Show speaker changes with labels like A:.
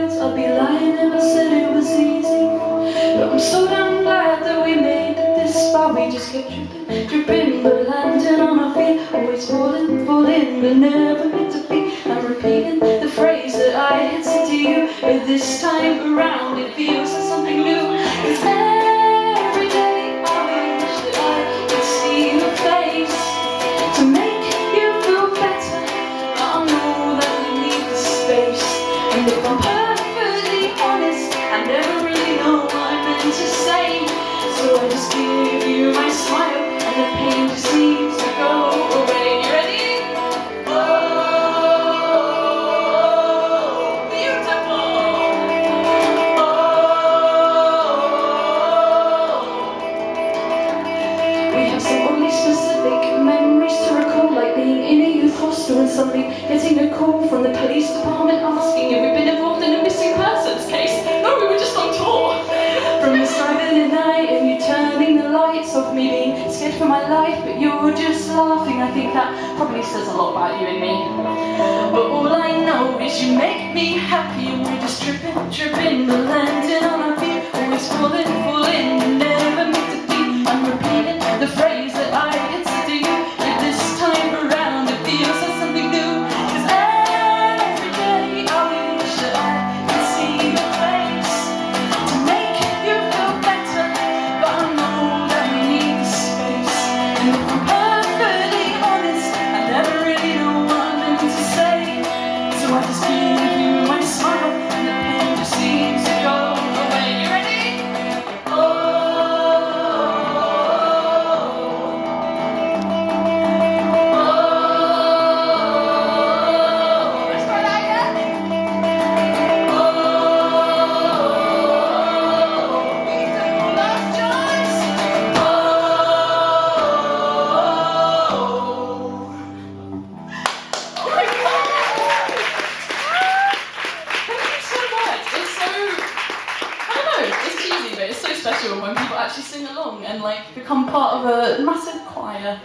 A: words, I'd be lying if I said it was easy. But I'm so damn glad that we made it this far. We just kept dripping, but landing on our feet. Always falling, but never meant to be. I'm repeating the phrase that I had said to you, but this time around it feels like something new. 'Cause every day I wish that I could see your face to make you feel better. But I know that we need the space. And if I'm perfectly honest, I never really know what I meant to say. So I just give you my smile, and the pain just seems to go away. You ready? Specific memories to recall, like being in a youth hostel and suddenly getting a call from the police department asking if we've been involved in a missing persons case. No, we were just on tour. From us driving at night and you turning the lights off, me being scared for my life, but you're just laughing. I think that probably says a lot about you and me. But all I know is you make me happy, and we're just tripping, but landing on our feet. Always falling, and never meant to be. I'm repeating the phrase that I had said to you, but this time around it feels like something new. 'Cause every day I wish that I could see your face to make you feel better, but I know that we need the space. And if I'm perfectly honest, I never really know what I meant to say. So I just give you my smile, and the pain just seems to go away. You ready? It's cheesy, but it's so special when people actually sing along and like become part of a massive choir.